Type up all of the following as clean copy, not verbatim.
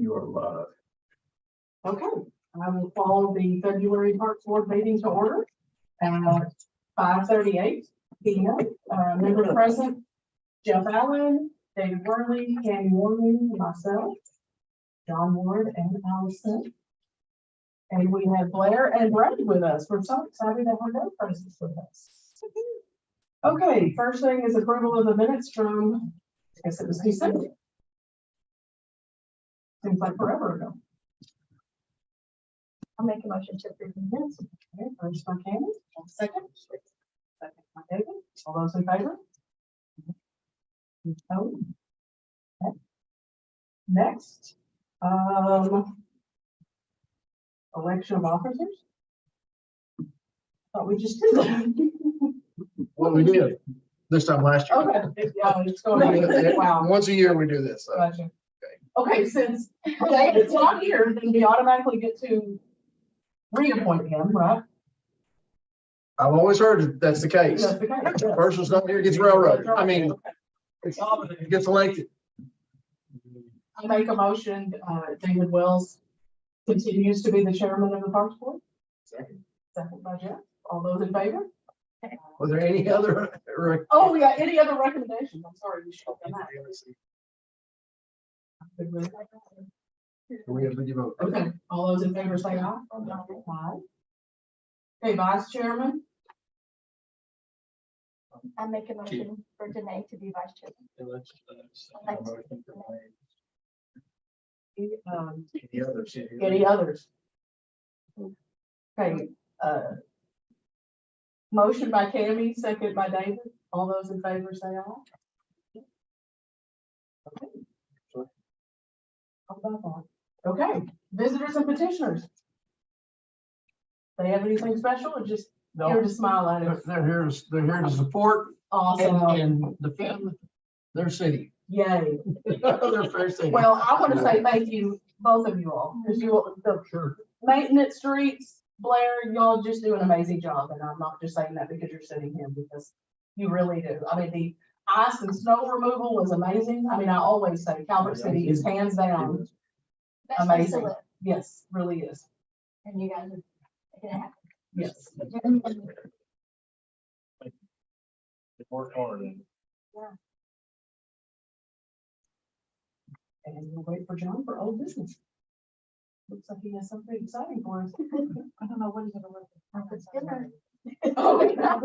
You are live. Okay, I will call the February Parks Board meeting to order at 5:38 p.m. Members present, Jeff Allen, David Worley, Candy Warren, myself, John Ward, and Allison. And we have Blair and Brad with us. We're so excited to have their presence with us. Okay, first thing is approval of the minutes from, I guess it was December. Seems like forever ago. I'll make a motion to approve the minutes. Okay, first by Candy, second. Second by David. All those in favor? Oh. Okay. Next, election of officers. Thought we just did that. Well, we did this time last year. Okay, yeah, it's going, wow. Once a year we do this. So. Gotcha. Okay, since David's not here, then we automatically get to reappoint him, right? I've always heard that that's the case. That's the case, yes. Person's not here gets railroaded. I mean, Okay. it gets elected. I make a motion, David Wells continues to be the chairman of the Parks Board. Second. Second by Jeff. All those in favor? Was there any other? Oh, yeah, any other recommendations? I'm sorry, we should have done that. We have to give a. Okay, all those in favor say aye. Aye. Okay, vice chairman, I make a motion for Danae to be vice chairman. Any others? any others? Okay, motion by Tammy, second by David. All those in favor say aye. Okay. How about that? Okay, visitors and petitioners. They have anything special or just here to smile at us? They're here to support Awesome. and defend their city. Yay. Their fair city. Well, I want to say thank you, both of you all, because you, the Sure. maintenance streets, Blair, y'all just do an amazing job. And I'm not just saying that because you're sitting here, because you really do. I mean, the ice and snow removal was amazing. I mean, I always say Calvert City is hands down. Best place to Amazing. live, Yes, really is. and you guys are making it happen. Yes. Work hard. And we'll wait for John for old business. Looks like he has something exciting for us. I don't know what he's gonna work. It's dinner. Oh, yeah.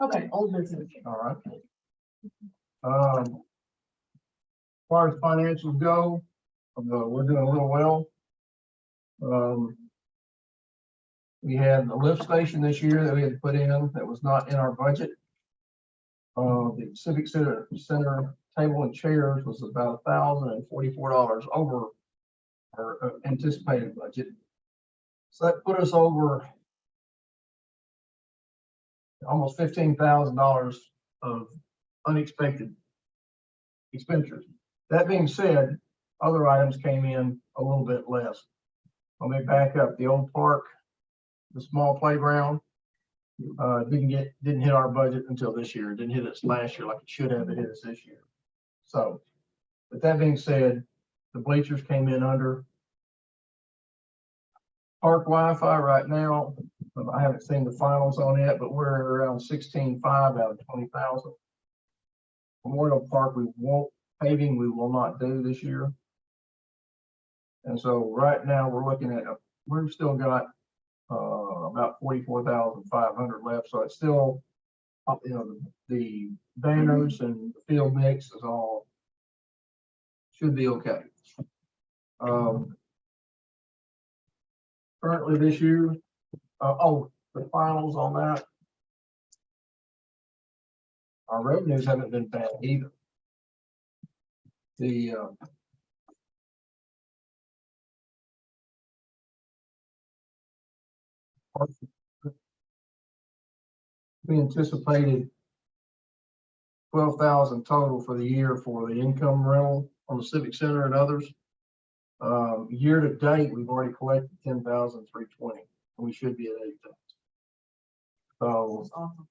Okay, old business. All right. As far as financials go, we're doing a little well. We had a lift station this year that we had to put in that was not in our budget. The Civic Center table and chairs was about $1,044 over our anticipated budget. So that put us over almost $15,000 of unexpected expenditures. That being said, other items came in a little bit less. Let me back up. The old park, the small playground, didn't hit our budget until this year. It didn't hit us last year like it should have. It hit us this year. So, with that being said, the bleachers came in under. Park Wi-Fi right now, I haven't seen the finals on it, but we're around 16.5 out of 20,000. Memorial Park, paving we will not do this year. And so right now we're looking at, we've still got about 44,500 left. So it's still, the banners and the field mix is all, should be okay. Currently this year, the finals on that. Our revenues haven't been bad either. The we anticipated 12,000 total for the year for the income rental on the Civic Center and others. Year to date, we've already collected 10,320, and we should be at 8,000. So, That's awesome.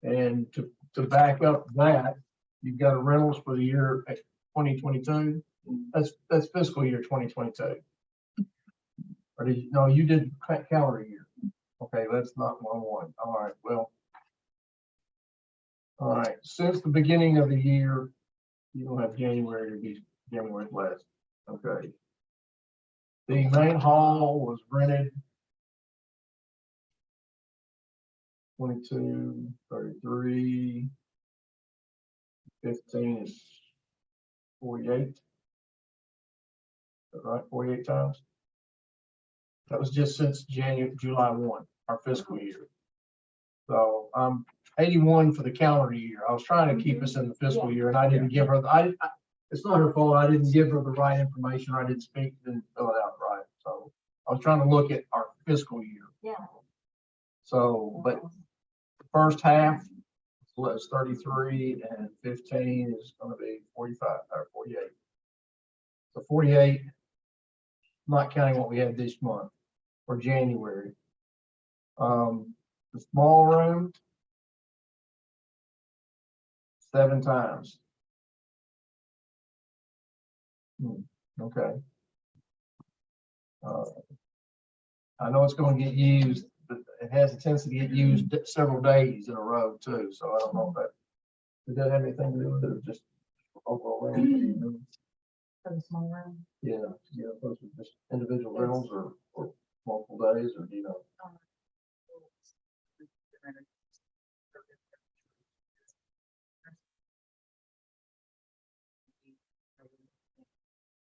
and to back up that, you've got a rentals for the year 2022. That's fiscal year 2022. Or did you, no, you did calendar year. Okay, that's not 1-1. All right, well. All right, since the beginning of the year, you don't have January to be January last. Okay. The main hall was rented 22, 33, 15 is 48. Is that right? 48 times. That was just since July 1, our fiscal year. So 81 for the calendar year. I was trying to keep us in the fiscal year, and I didn't give her. It's not her fault. I didn't give her the right information. I didn't fill it out right. So I was trying to look at our fiscal year. Yeah. So, but the first half was 33, and 15 is going to be 45 or 48. So 48, not counting what we had this month for January. The small room, 7 times. Okay. I know it's going to get used, but it has a tendency to get used several days in a row too. So I don't know if that does that have anything to do with it, or just overall rental? For the small room. Yeah, those are just individual rentals or multiple days, or do you know?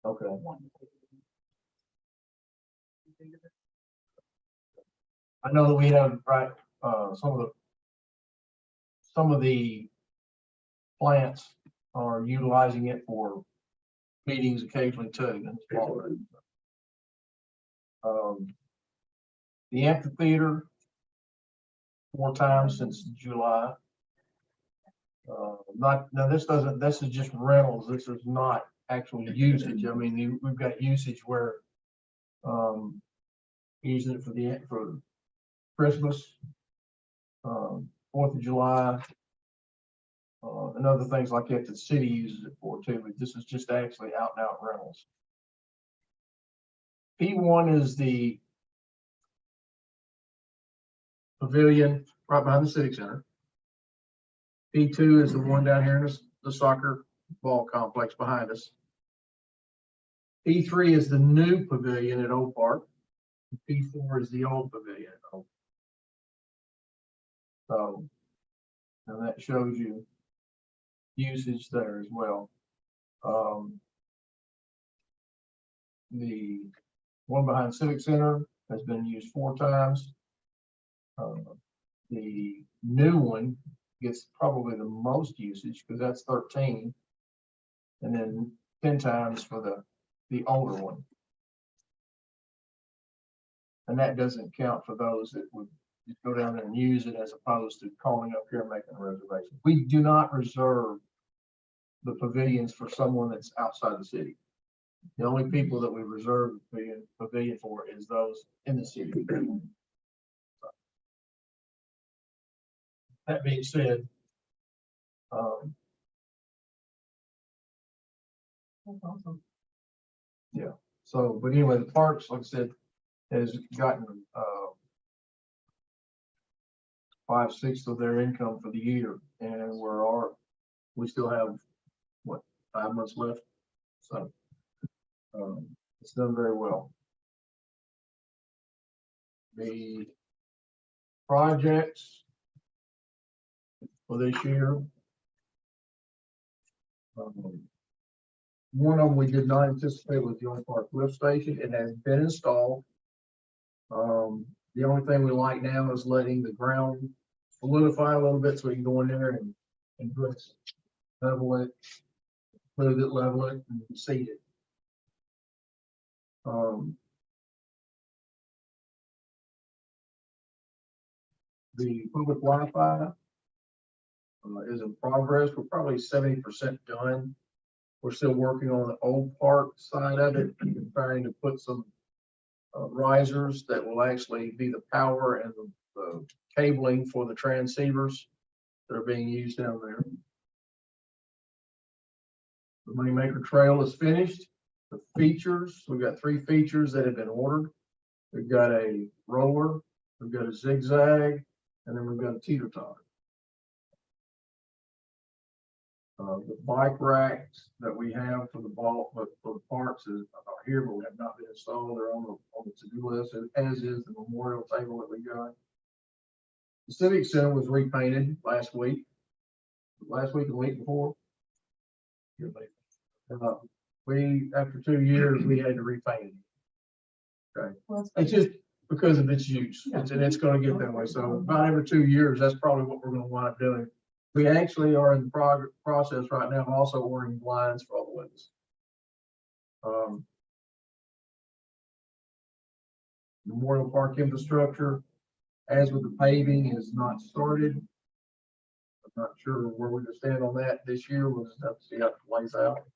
Okay. I know that we have some of the plants are utilizing it for meetings occasionally too. The amphitheater 4 times since July. This is just rentals. This is not actual usage. I mean, we've got usage where using it for Christmas, 4th of July, and other things like that the city uses it for too. But this is just actually out and out rentals. P1 is the pavilion right behind the Civic Center. P2 is the one down here in the soccer ball complex behind us. P3 is the new pavilion at Old Park. P4 is the old pavilion at Old Park. So, and that shows you usage there as well. The one behind Civic Center has been used 4 times. The new one gets probably the most usage because that's 13, and then 10 times for the older one. And that doesn't count for those that would just go down there and use it as opposed to calling up here and making a reservation. We do not reserve the pavilions for someone that's outside the city. The only people that we reserve the pavilion for is those in the city. That being said, That's awesome. yeah. So, but anyway, the parks, like I said, has gotten 5/6 of their income for the year, and we still have what, 5 months left. So it's done very well. The projects for this year, one of them we did not anticipate was the Old Park lift station. It has been installed. The only thing we like now is letting the ground solidify a little bit so we can go in there and put level it, smooth it, level it, and seed it. The public Wi-Fi is in progress. We're probably 70% done. We're still working on the old park side of it, trying to put some risers that will actually be the power and the cabling for the transceivers that are being used down there. The Moneymaker Trail is finished. The features, we've got 3 features that have been ordered. We've got a roller, we've got a zigzag, and then we've got a teeter totter. The bike racks that we have for the ball, but for the parks are here, but we have not been installed. They're on the to-do list, as is the memorial table that we got. The Civic Center was repainted last week and the week before. After 2 years, we had to repaint it. Okay, it's just because of its use, and it's gonna get that way. So about every 2 years, that's probably what we're gonna wind up doing. We actually are in the process right now, also ordering blinds for all the windows. Memorial Park infrastructure, as with the paving, is not started. I'm not sure where we're gonna stand on that this year. We'll just have to see how it plays out.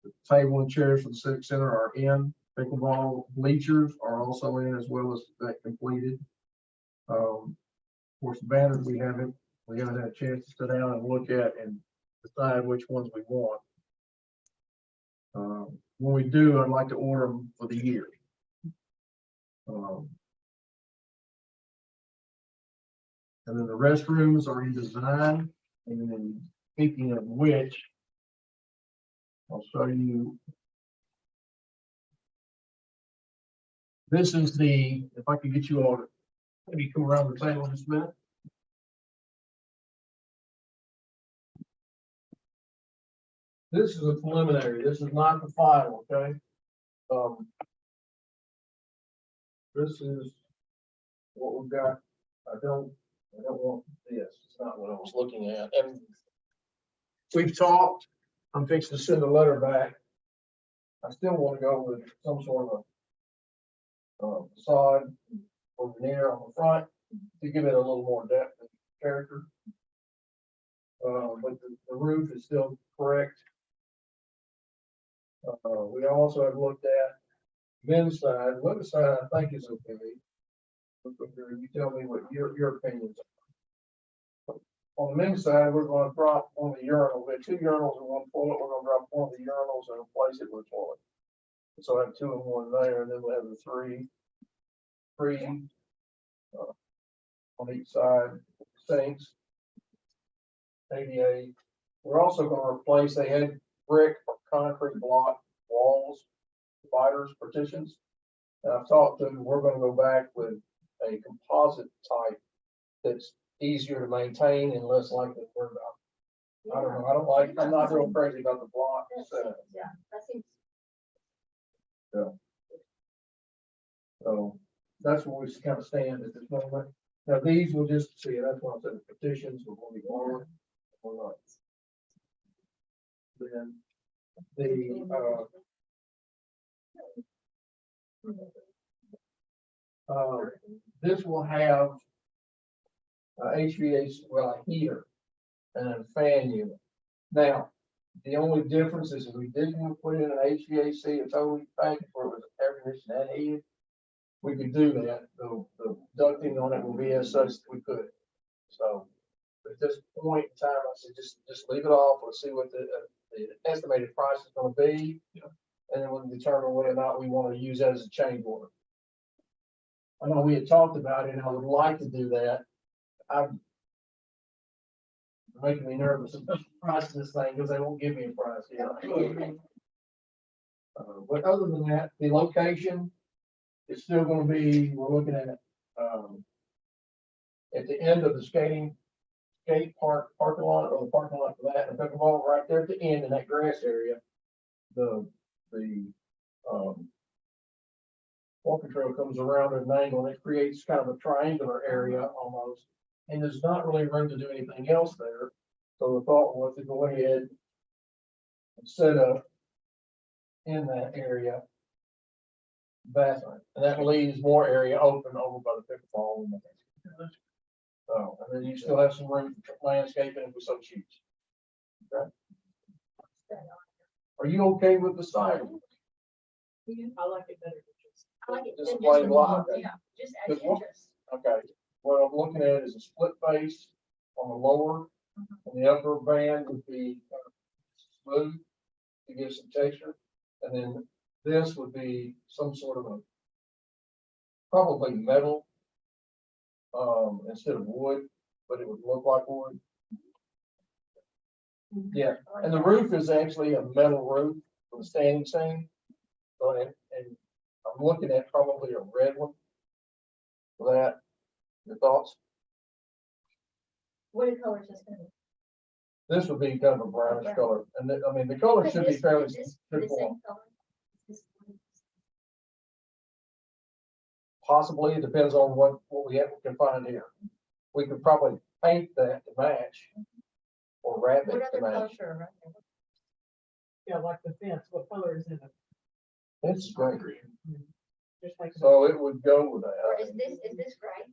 The table and chairs for the Civic Center are in. Pickleball bleachers are also in, as well as that completed. Of course, the banners we haven't had a chance to sit down and look at and decide which ones we want. When we do, I'd like to order them for the year. And then the restrooms are in design. And then speaking of which, I'll show you. This is the, if I could get you all to maybe come around the table just a minute. This is a preliminary. This is not the final, okay? This is what we've got. I don't want this. It's not what I was looking at. And we've talked. I'm fixing to send a letter back. I still want to go with some sort of facade or veneer on the front to give it a little more depth and character. But the roof is still correct. We also have looked at men's side. Women's side, I think, is okay. You tell me what your opinions are. On the men's side, we're going to drop one of the urinals. We have 2 urinals in one toilet. We're going to drop one of the urinals and replace it with a toilet. So I have 2 and 1 there, and then we have the three on each side sinks. ADA. We're also going to replace. They had brick or concrete block walls, dividers, partitions. And I've talked to them. We're going to go back with a composite type that's easier to maintain and less likely to burn out. I don't know. I'm not real crazy about the block. Yeah, that seems. So that's where we kind of stand at this moment. Now these will just see, that's why I said the petitions will be longer or not. Then this will have HVAC, well, a heater and a fan unit. Now, the only difference is if we didn't want to put in an HVAC, a total package where it was air conditioned and heated, we could do that. The ducting on it will be as such that we could. So at this point in time, I said, just leave it off. Let's see what the estimated price is going to be. Yeah. And then we'll determine whether or not we want to use that as a change order. I know we had talked about it and I would like to do that. I'm making me nervous about the price of this thing because they won't give me a price. Yeah. But other than that, the location is still going to be, we're looking at the end of the skate parking lot, or the parking lot for that, and pickleball right there at the end in that grass area. The walking trail comes around at an angle and it creates kind of a triangular area almost. And there's not really room to do anything else there. So the thought was to go ahead and set up in that area bathroom. And that leaves more area open over by the pickleball. So, and then you still have some room for landscaping if we so choose. Okay. Are you okay with the siding? I like it better. I like it. Just Just plain black. Yeah, just add Just one. interest. Okay, what I'm looking at is a split face on the lower, and the upper band would be smooth to give some texture. And then this would be some sort of a, probably metal, instead of wood, but it would look like wood. Yeah, I like and the that. roof is actually a metal roof with a standing seam. So, and I'm looking at probably a red one for that. Your thoughts? What color is this gonna be? This would be kind of a brownish Brown. color, and I mean, the color should be This- fairly this- this straightforward. same color? This- Possibly, it depends on what we can find here. We could probably paint that to match, or wrap What it to other color match. are right there? Yeah, like the fence, what color is in it? It's great, Just like. so it would go with Or that. is this gray?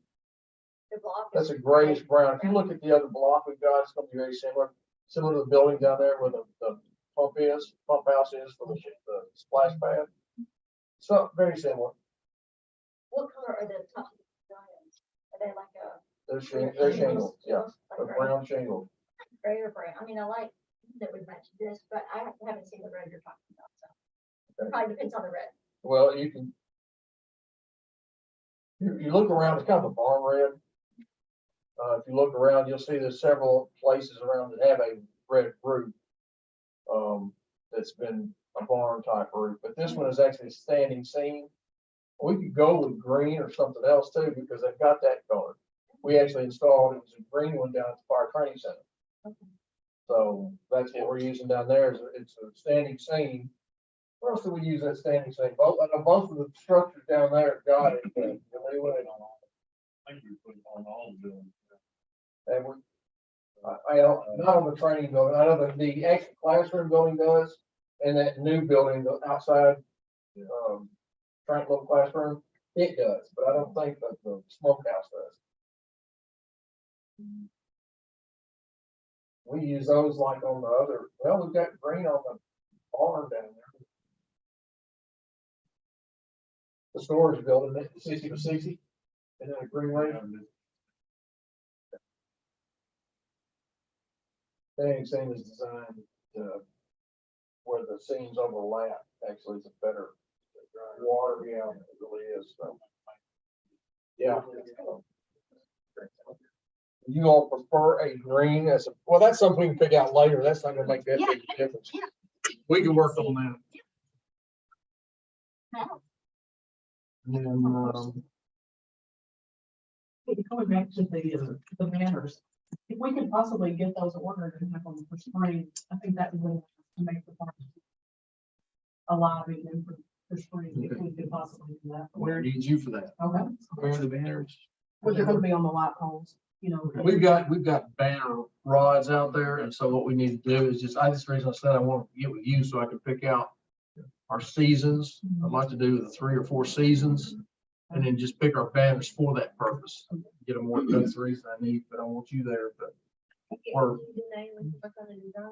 The block? That's a grayish brown. If you look at the other block we've got, it's gonna be very similar, similar to the building down there where the pump house is for the splash pad. So, very similar. What color are the top giants? Are they like a? They're shingles, yeah, Like a gray? brown shingle. Gray or brown? I mean, I like that would match this, but I haven't seen the red you're talking about, so. Okay. Probably depends on the red. Well, you can. You look around, it's kind of a barn red. If you look around, you'll see there's several places around that have a red roof. That's been a barn type roof, but this one is actually a standing seam. We could go with green or something else too, because they've got that color. We actually installed, it was a green one down at the fire training center. Okay. So that's what we're using down there, it's a standing seam. Where else do we use that standing seam? Both of the structures down there have got it. I think we put it on all the buildings. And I don't, not on the training building, I know the actual classroom building does, and that new building, the outside, training little classroom, it does, but I don't think that the smokehouse does. We use those like on the other, well, we've got green on the barn down there. The storage building, 60 and then a green light. Standing seam is designed to where the seams overlap, actually it's a better water, yeah, it really is, so. Yeah. You all prefer a green as a, well, that's something we can pick out later, that's not gonna make that big a difference. We can work on that. And then, Going back to the banners, if we could possibly get those ordered and have them for spring, I think that would make the park alive again for spring, if we could possibly do that. where need you for that? Okay, Where are the banners? but they're gonna be on the light poles, you know. We've got banner rods out there, and so what we need to do is just, that's the reason I said I want to get with you so I can pick out our seasons. I'd like to do the 3 or 4 seasons, and then just pick our banners for that purpose. Get them more, that's the reason I need, but I want you there, but. Or- The name and what's on the design.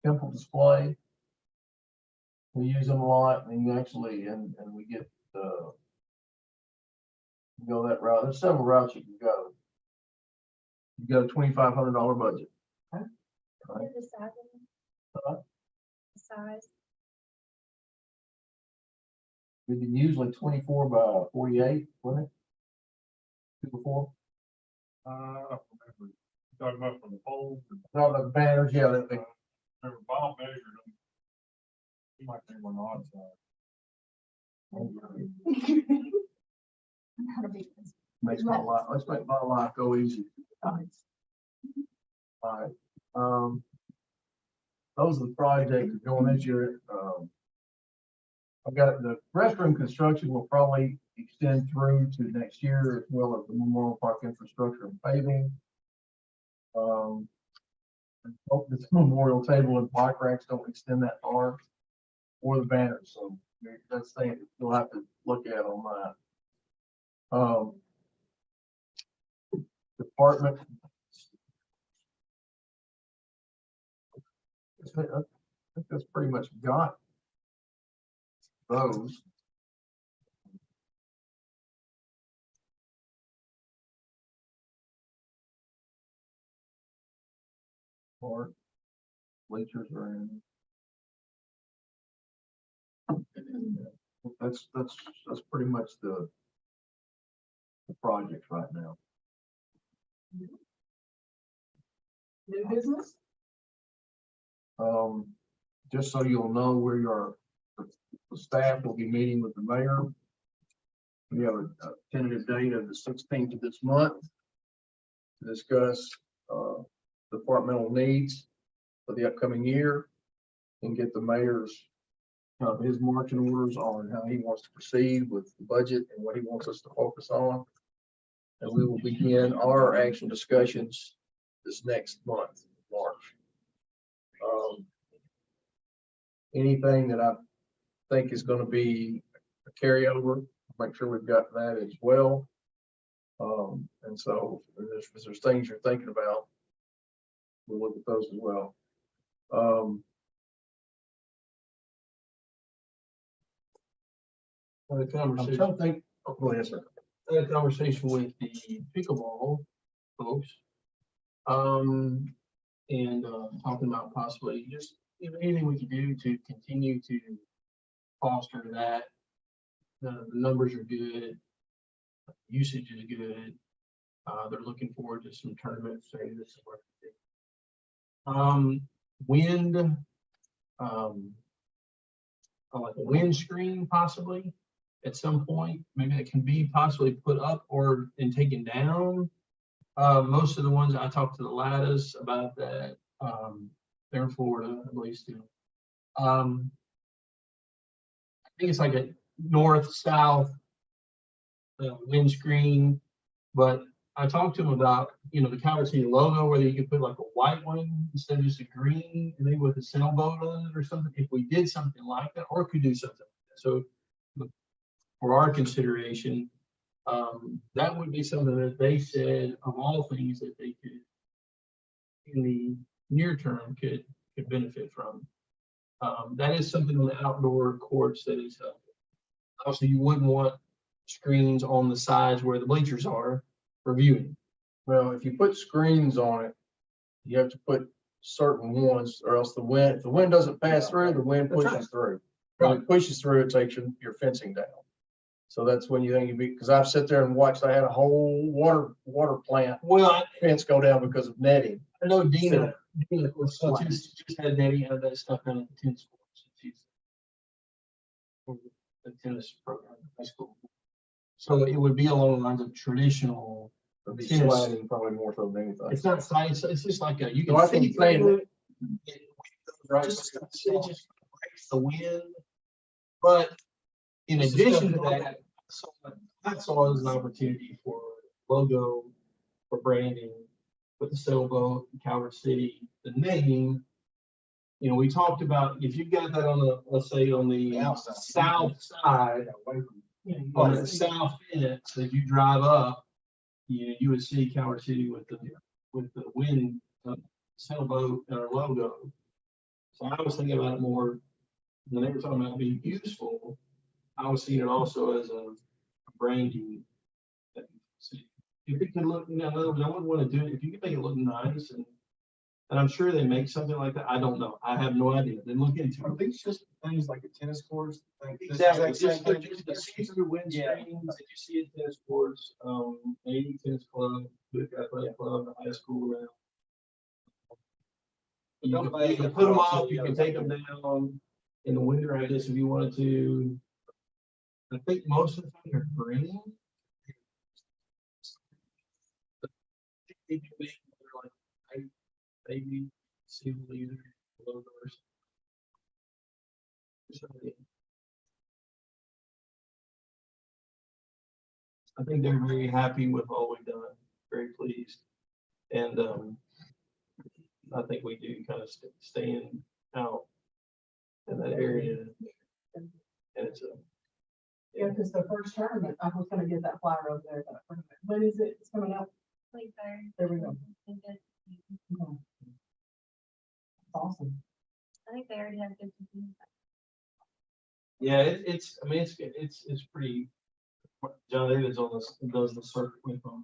Temple display. We use them a lot, and you actually, and we get, go that route. There's several routes you can go. You got a $2,500 budget. What is the size of them? Uh-huh. The size? We can usually 24 by 48, wouldn't it? 2 or 4. I don't remember. You talking about from the poles? No, the banners, yeah, that big. Remember Bob measured them. He might think we're on side. Not a big one. Makes my life, let's make my life go easy. All right. Those are the projects going this year. I've got the restroom construction will probably extend through to next year, as well as the Memorial Park infrastructure and paving. I hope this memorial table and bike racks don't extend that far, or the banners, so that's the thing you'll have to look at on that. department. I think that's pretty much got those. Or bleachers are in. That's pretty much the project right now. New business? Just so you'll know where the staff will be meeting with the mayor. We have a tentative date of the 16th of this month to discuss departmental needs for the upcoming year and get the mayor's his marching orders on how he wants to proceed with the budget and what he wants us to focus on. And we will begin our actual discussions this next month, March. Anything that I think is going to be a carryover, make sure we've got that as well. And so if there's things you're thinking about, we'll look at those as well. A I'm conversation, trying to think. Oh, go ahead, sir. I had a conversation with the pickleball folks. And talking about possibly just anything we can do to continue to foster that. The numbers are good, usage is good. They're looking forward to some tournaments. So this is what wind, like a wind screen possibly at some point, maybe that can be possibly put up or and taken down. Most of the ones I talked to the Lattice about that, they're in Florida, at least. I think it's like a north-south windscreen, but I talked to them about, the Calvert City logo, whether you could put like a white one instead of just a green, and maybe with a sailboat on it or something. If we did something like that, or could do something like that. So for our consideration, that would be something that they said of all things that they could, in the near term, could benefit from. That is something on the outdoor courts that is helpful. Obviously, you wouldn't want screens on the sides where the bleachers are for viewing. Well, if you put screens on it, you have to put certain ones, or else if the wind doesn't pass through, the wind That's pushes through. When it pushes through, it takes your fencing down. So that's when you think you'd be, because I've sat there and watched, I had a whole water plant Well, fence go down because of netting. I know Dina, of course, just had Danny out of that stuff down at the tennis courts. She's for the tennis program at high school. So it would be along the lines of traditional. It'd be Tennis. sliding probably more so than anything. It's not science. It's just like a, you No, can I think see you're saying through it. Right. It just breaks the wind. But in addition to that, I saw it as an opportunity for logo, for branding, with the sailboat, Calvert City, the name. We talked about if you got that on the, let's say on the south side, on the south fence, as you drive up, you would see Calvert City with the wind sailboat and our logo. So I was thinking about it more when they were talking about being useful. I was seeing it also as a branding. If it can look, in other words, I wouldn't want to do it if you can make it look nice, and I'm sure they make something like that. I don't know. I have no idea. Then look into Are it. these just things like a tennis course? Like this Exactly. exact same thing? Just the see-through wind Yeah. screens that you see at tennis courts, 80 tennis club, Buick Athletic Club, the high school around. You can put them up, you can take them down in the winter, I guess, if you wanted to. I think most of the time they're green. Maybe see leader logos. I think they're very happy with all we've done, very pleased. And I think we do kind of staying out in that area. And it's Yeah, because the first tournament, I was gonna get that flyer over there. When is it? It's coming up. There we go. Okay. Awesome. I think they already have good. Yeah, I mean, it's pretty, John David's on this, does the circuit with them.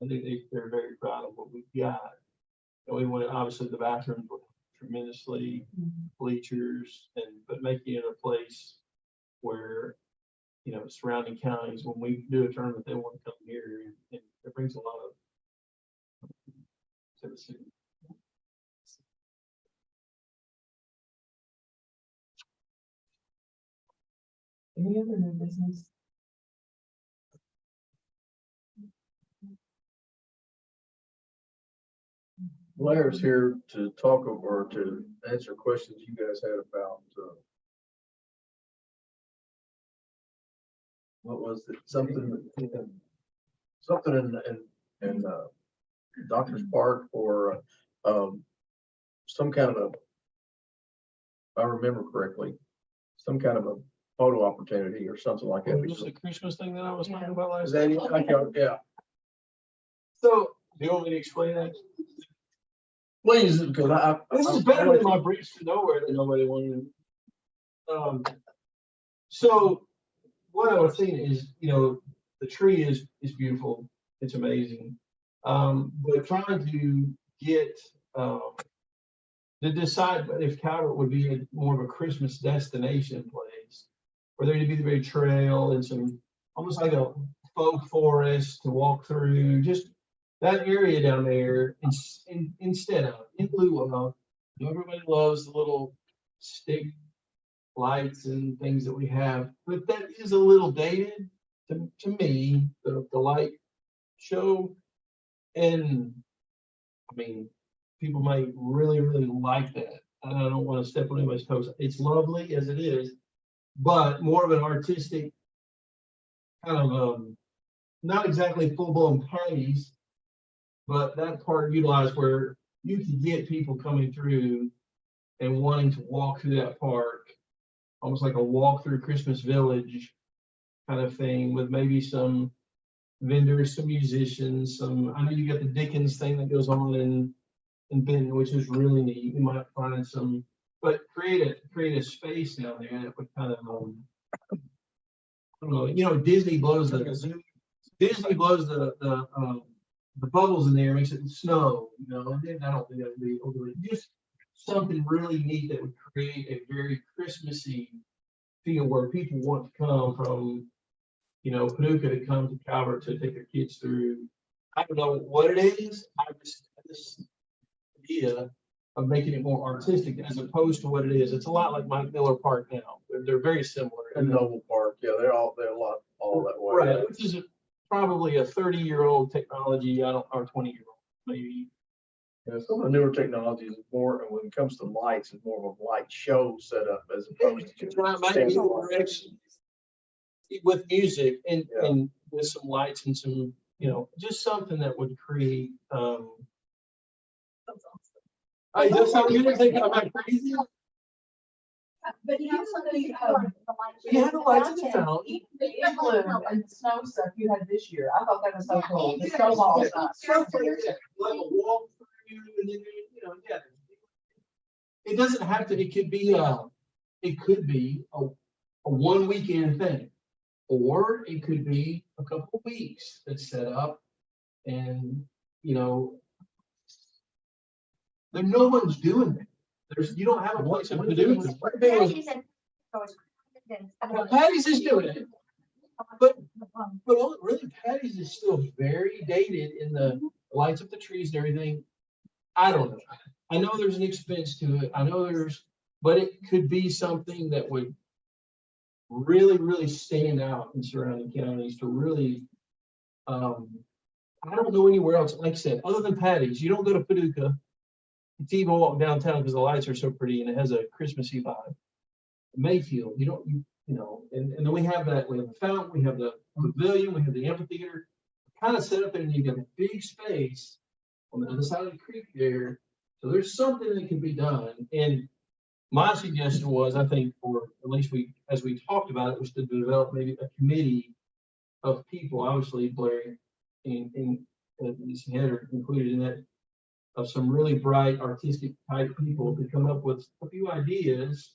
I think they're very proud of what we've got. And we want, obviously, the bathrooms were tremendously, bleachers, but making it a place where, you know, surrounding counties, when we do a tournament, they want to come here, and it brings a lot of to the city. Any other new business? Blair's here to talk or to answer questions you guys had about, what was it? Something in Doctor's Park or, some kind of a, if I remember correctly, some kind of a photo opportunity or something like that. Was the Christmas thing that I was talking about last Is that, yeah, So, do you want me to explain that? please, because This is better than my briefs to nowhere that nobody wanted. So what I was saying is, you know, the tree is beautiful. It's amazing. But trying to get, to decide if Calvert would be more of a Christmas destination place, for there to be the very trail and some, almost like a folk forest to walk through, just that area down there, instead of, in lieu of, everybody loves the little stick lights and things that we have, but that is a little dated to me, the light show. And I mean, people might really, really like that. I don't want to step on anybody's toes. It's lovely as it is, but more of an artistic kind of, not exactly full-blown parties, but that part utilized where you can get people coming through and wanting to walk through that park, almost like a walk through Christmas Village kind of thing, with maybe some vendors, some musicians, I know you got the Dickens thing that goes on in Benton, which is really neat. You might find some, but create a space down there that would kind of, I don't know, you know, Disney blows the bubbles in there, makes it snow, you know, and I don't think that would be overly, just something really neat that would create a very Christmassy feel where people want to come from, you know, Paducah to come to Calvert to take their kids through. I don't know what it is. I just this idea of making it more artistic as opposed to what it is. It's a lot like Mike Miller Park now. They're very similar. and Noble Park, yeah, they're a lot all that way. Right, which is probably a 30-year-old technology, or 20-year-old, maybe. Yeah, some of the newer technologies is more, and when it comes to lights, it's more of a light show setup as opposed to. Try to make more direction with music and with some lights and some, you know, just something that would create, Hey, does that sound good? Think I'm not crazy? But you You had the lights in the fountain. even the igloo and snow stuff you had this year, I thought that was so cool. The Yeah, snowball yeah, stuff. stuff like that, like a walk through, and then, you know, yeah. It doesn't have to, it could be a 1 weekend thing. Or it could be a couple of weeks that's set up, and, you know, no one's doing that. You don't have a place to do it. Well, Patty's is doing it, but really, Patty's is still very dated in the lights up the trees and everything. I don't know. I know there's an expense to it. I know but it could be something that would really, really stand out in surrounding counties to really, I don't know anywhere else, like I said, other than Patty's. You don't go to Paducah. It's even walk downtown because the lights are so pretty and it has a Christmassy vibe. Mayfield, you know, and then we have the fountain, we have the pavilion, we have the amphitheater, kind of set up there, and you got a big space on the other side of the creek there. So there's something that can be done. And my suggestion was, I think, or at least as we talked about it, was to develop maybe a committee of people, obviously Blair and Lisa Heather included in that, of some really bright artistic type people to come up with a few ideas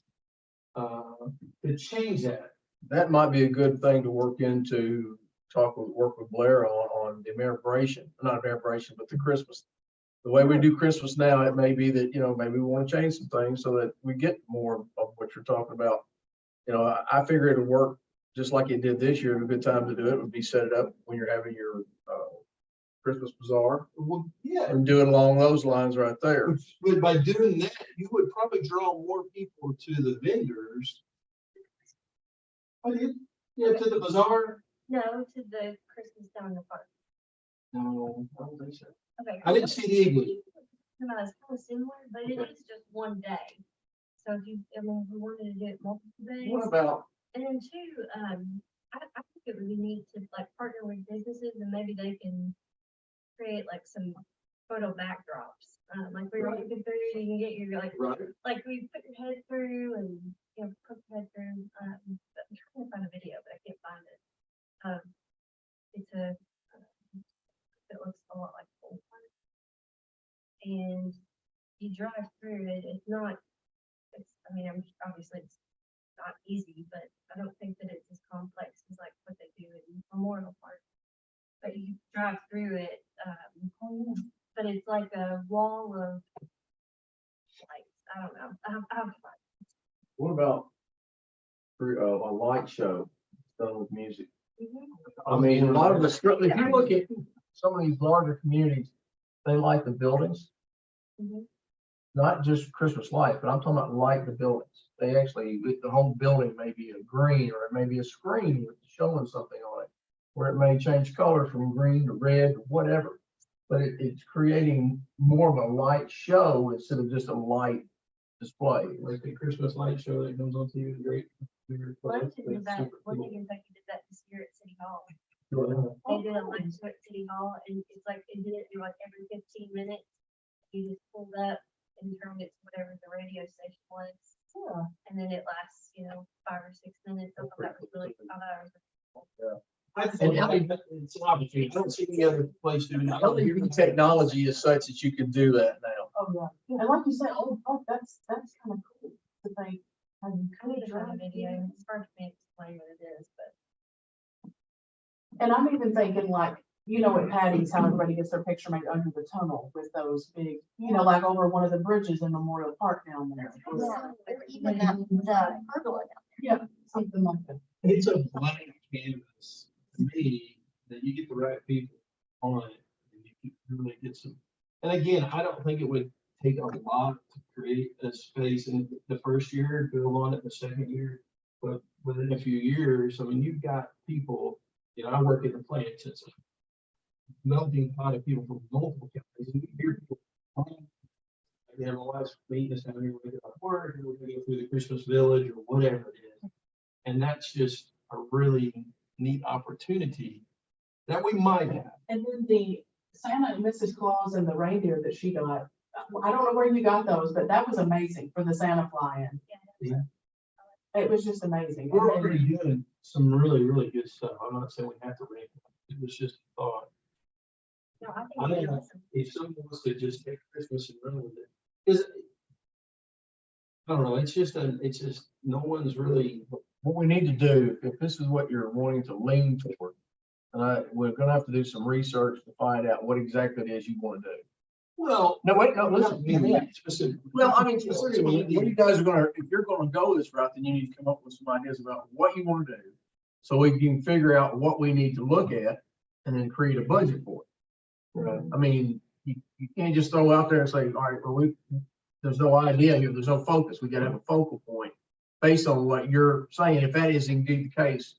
to change that. That might be a good thing to work into, work with Blair on the Ameribration, not Ameribration, but the Christmas. The way we do Christmas now, it may be that, maybe we want to change some things so that we get more of what you're talking about. I figure it'll work just like it did this year. A good time to do it would be set it up when you're having your Christmas bazaar Well, yeah, and do it along those lines right there. but by doing that, you would probably draw more people to the vendors. Yeah, to the bazaar. No, to the Christmas down in the park. No, I don't think so. Okay. I didn't see the igloo. No, it's kind of similar, but it is just one day. So if you, I mean, if we wanted to do it multiple days. What about, And then two, I think it would be neat to like partner with businesses and maybe they can create like some photo backdrops. Like where you can through, you can get your like we put your head through and, put your head through. I'm trying to find a video, but I can't find it. It looks a lot like Old Park. And you drive through it, obviously it's not easy, but I don't think that it's as complex as like what they do in Memorial Park. But you drive through it, but it's like a wall of lights. I don't know. I have to find what about a light show done with music? it. I mean, a lot of the, if you look at some of these larger communities, they light the buildings. Mhm. Not just Christmas lights, but I'm talking about light the buildings. They actually, the whole building may be a green, or it may be a screen with showing something on it, where it may change color from green to red or whatever. But it's creating more of a light show instead of just a light display. Like the Christmas light show that comes on TV, great. One thing is that Kentucky did that this year at City Hall. Cool. They did a light show at City Hall, and it's like they did it like every 15 minutes. You just pulled up and turned it to whatever the radio station was. And then it lasts, 5 or 6 minutes. I thought that was really, I thought it was really I think it's an opportunity. I don't see any other place doing it. LED technology is such that you can do that now. Oh, yeah. And like you said, that's kind of cool to think. I need to run a video. It's hard for me to explain what it is, but. And I'm even thinking like, at Patty's, how everybody gets their picture made under the tunnel with those big, like over one of the bridges in Memorial Park down there. Yeah, or even the pergola down Yeah, something like that. It's a blank canvas to me that you get the right people on it and you can really get some. And again, I don't think it would take a lot to create a space in the first year, build on it the second year. But within a few years, I mean, you've got people, I work in the plant, it's a melting pot of people from multiple counties. And you hear people, my wife's meeting us down here, we get off work, and we're gonna go through the Christmas village or whatever it is. And that's just a really neat opportunity that we might have. And then the Santa and Mrs. Claus and the reindeer that she got, I don't know where you got those, but that was amazing for the Santa fly-in. Yeah. It was just amazing. We're And then- already doing some really, really good stuff. I'm not saying we have to rate it. It was just a thought. No, I think I it's don't know awesome. if someone wants to just take Christmas and run with it. Because I don't know, it's just no one's really. What we need to do, if this is what you're wanting to lean toward, we're gonna have to do some research to find out what exactly it is you want to do. Well, No, wait, no, not listen. me specifically. Well, I mean, specifically, what you guys are gonna, if you're gonna go this route, then you need to come up with some ideas about what you want to do. So we can figure out what we need to look at and then create a budget for it. I mean, you can't just throw out there and say, all right, well, there's no idea here, there's no focus. We gotta have a focal point based on what you're saying, if that is indeed the case.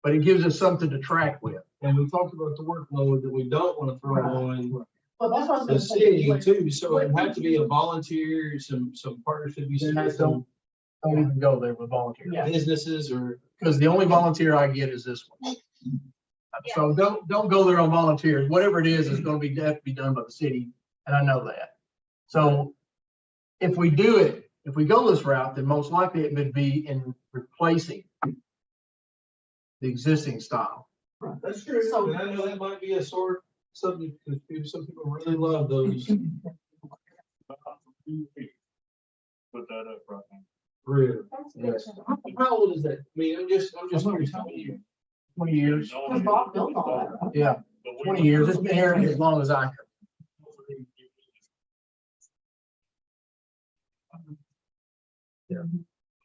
But it gives us something to track with. And we talked about the workload that we don't want to throw on Well, that's what I the was city gonna say. too. So it have to be a volunteer, some partnership, be Then I some don't even go there with volunteers. Yeah. businesses or. Because the only volunteer I get is this one. So don't go there on volunteers. Whatever it is gonna have to be done by the city, and I know that. So if we go this route, then most likely it would be in replacing the existing style. That's true. So- And I know that might be a sore subject, because some people really love those. Put that up right now. Really. Yes. How old is that? I mean, I'm just curious, how many years? 20 years. Because Bob built all that, right? Yeah, But we 20 were- years. It's been here as long as I can.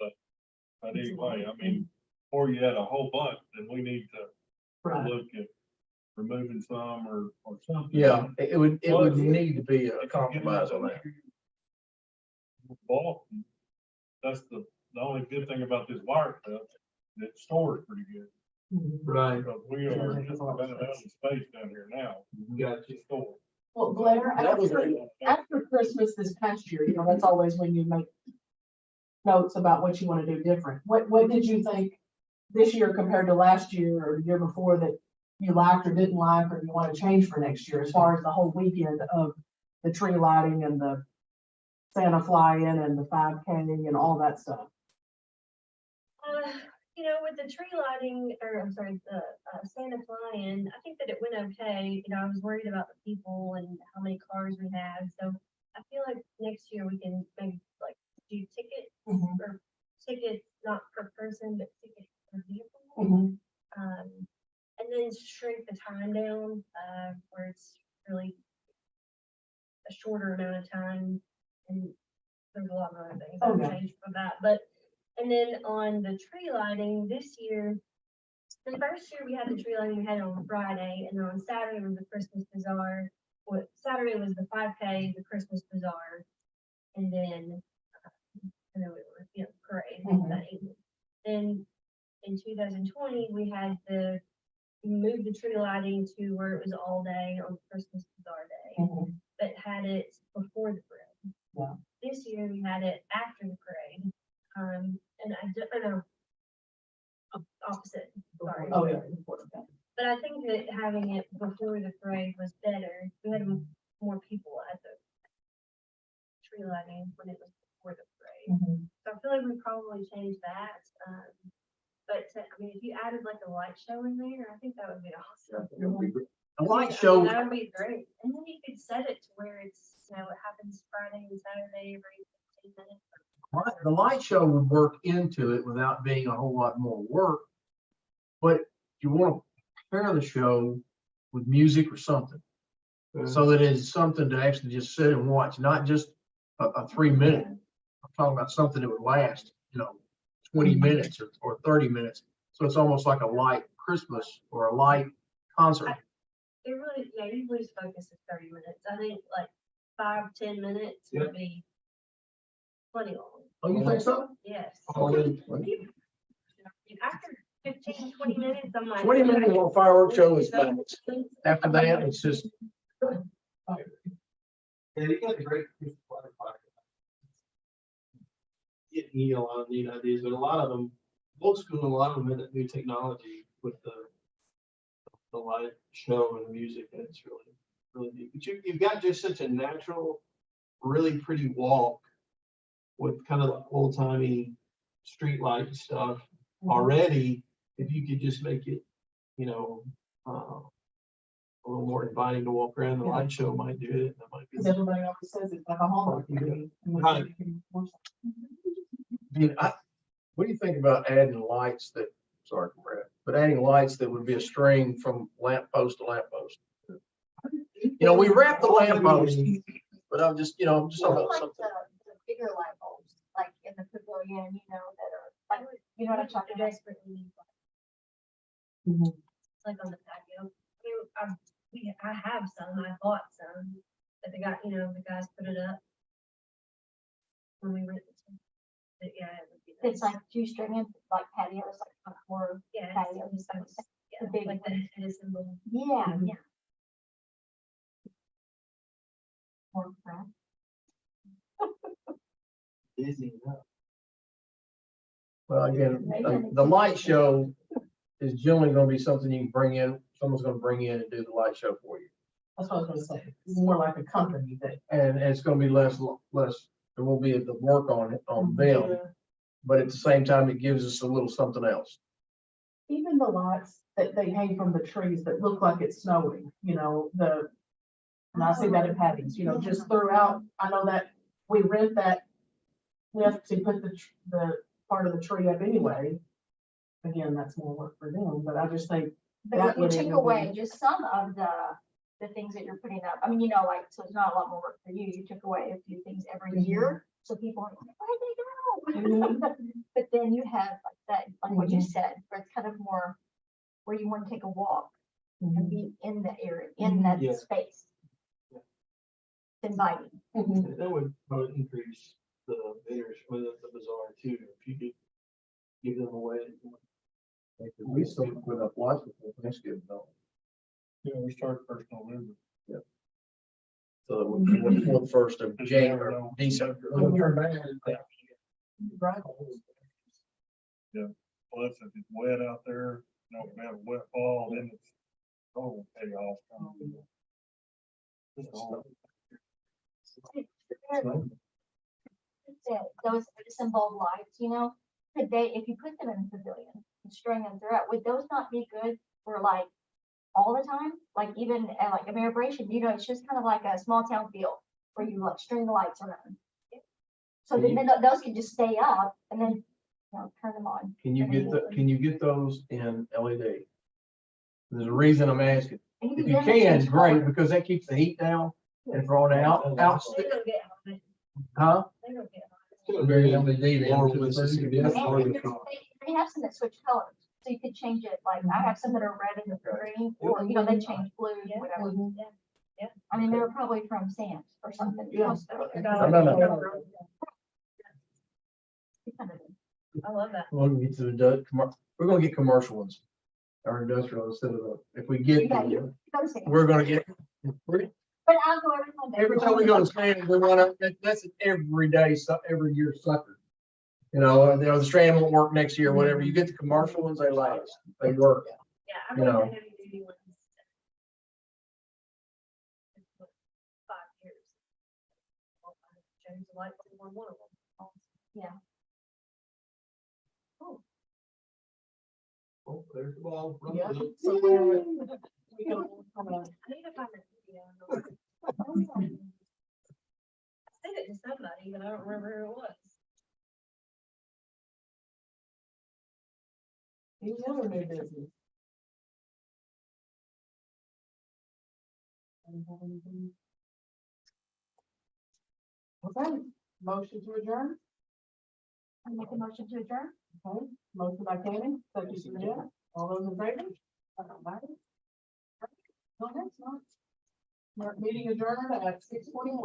But anyway, I mean, or you had a whole bunch, then we need to Right. look at removing some or something. Yeah, it would need to be a compromise on that. Boston, that's the only good thing about this wire stuff, it stores pretty good. Right. Because we are just about out of space down here now. Gotcha. To store. Well, Blair, That was after Christmas this past year, you know, that's always when you make notes about what you want to do different. What did you think this year compared to last year or the year before that you liked or didn't like, or you want to change for next year, as far as the whole weekend of the tree lighting and the Santa fly-in and the 5K and all that stuff? You know, with the tree lighting, or I'm sorry, the Santa fly-in, I think that it went okay. You know, I was worried about the people and how many cars we had, so I feel like next year we can maybe like do tickets Mhm. or tickets not per person, but tickets per vehicle. Mhm. And then shrink the time down, where it's really a shorter amount of time, and there's a lot of other things Oh, that yeah. change for that, but, and then on the tree lighting this year, the first year we had the tree lighting, we had it on Friday, and then on Saturday was the Christmas bazaar. What, Saturday was the 5K, the Christmas bazaar, and then, and then we were, you know, parade that evening. Then in 2020, we had we moved the tree lighting to where it was all day on Christmas bazaar day, Mhm. but had it before the parade. Yeah. This year we had it after the parade, and I know, opposite, sorry. Oh, yeah. But I think that having it before the parade was better. We had more people at the tree lighting when it was before the parade. Mhm. So I feel like we probably changed that. But I mean, if you added like a light show in there, I think that would be awesome. A light I mean, show, that would be great. And then you could set it to where it's, you know, it happens Friday and Saturday every 15 minutes. the light show would work into it without being a whole lot more work. But you want to pair the show with music or something, so that it's something to actually just sit and watch, not just a 3 minute. I'm talking about something that would last, 20 minutes or 30 minutes. So it's almost like a light Christmas or a light concert. It really, yeah, you lose focus at 30 minutes. I think like 5-10 minutes Yeah. would be plenty long. Oh, you think so? Yes. Oh, After 15-20 minutes, I'm like. 20 minutes on a fireworks show is fine. After that, it's just, Yeah, you got a great. Get me a lot of neat ideas, but a lot of them, old school, a lot of them had that new technology with the light show and the music, and it's really, really neat. But you've got just such a natural, really pretty walk with kind of the old timey street light stuff already. If you could just make it, a little more inviting to walk around, the light show might do it. That might be. Because everybody always says it's like a Hallmark movie. Right. what do you think about adding lights that, sorry, Brad, but adding lights that would be a string from lamp post to lamp post? We wrap the lamp post, but I'm just talking about Like something. the bigger light bulbs, like in the pavilion, that are, like, you know what I'm talking about? Desperately need Mhm. lights, like on the patio. I have some, I bought some, but the guys put it up when we rented some. But yeah, it would be It's nice. like 2-string, like patios, like kind of more, Yeah, patio it's- and it's- stuff. yeah, the big like the ones. Edison little. yeah, Mhm. yeah. More crap. Busy enough. Well, again, the light show is generally gonna be something you can bring in, someone's gonna bring in and do the light show for you. That's what I was gonna say. It's more like a company that. And it's gonna be less, there won't be the work on it, on them, but at the same time, it gives us a little something else. Even the lights that they hang from the trees that look like it's snowing, you know, and I see that in Patty's, you know, just throughout, I know that we rent that lift to put the part of the tree up anyway. Again, that's more work for them, but I just think, But That if you would took even away be- just some of the things that you're putting up, I mean, you know, like, so it's not a lot more work for you, you took away a few things every Mhm. year, so people are like, where'd they Mhm. go? But then you have like that, like what you Mhm. said, where it's kind of more, where you want to take a walk and Mhm. be in the area, in that Yeah. space. It's inviting. Mhm. That would probably increase the bidders with the bazaar too, if you could give them away. We still put up lots before Thanksgiving, though. Yeah, we start first November. So it would be before the first of Just never January, know. December. Right. Plus, if it's wet out there, you know, if we have a wet fall, then it's total chaos. Just a whole- Those symbol lights, you know, could they, if you put them in the pavilion and string them throughout, would those not be good for like all the time? Like even at like a Marebration, you know, it's just kind of like a small town feel where you like string the lights around. So then those can just stay up and then, you know, turn them on. Can you get those in LED? There's a reason I'm asking. And If do you them to can, change great, color. because that keeps the heat down and throwing out, They don't get hot. huh? They don't get hot. Very LED then, Or to the Mississippi. food. And That's they part of they have some that switch colors, so you could change it, like I have some that are red and green, or, you know, they change blue, whatever. Mhm. I mean, they were probably from Sam's or something. Yeah. No, no. I love that. We're gonna get to the, we're gonna get commercial ones. Or industrial instead of the, if we get, Yeah, the- Go to Sam's. we're gonna get, But I'll go every Monday. every time we go to Strand, we run up, that's an every day, every year sucker. You know, the Strand won't work next year, whatever. You get the commercial ones, they last, they work. Yeah, I You think know. the heavy duty ones. 5 years. Change the lights on one of them. Oh, there's the ball. Run Yeah. with it. So we can, I need to find that video. I sent it to somebody, but I don't remember who it was. you never knew business. Okay, motion to adjourn, I make a motion to adjourn. okay, motion by Kenny, second by Jeff, all those in favor? Go ahead, Scott. Meeting adjourned at 6:21.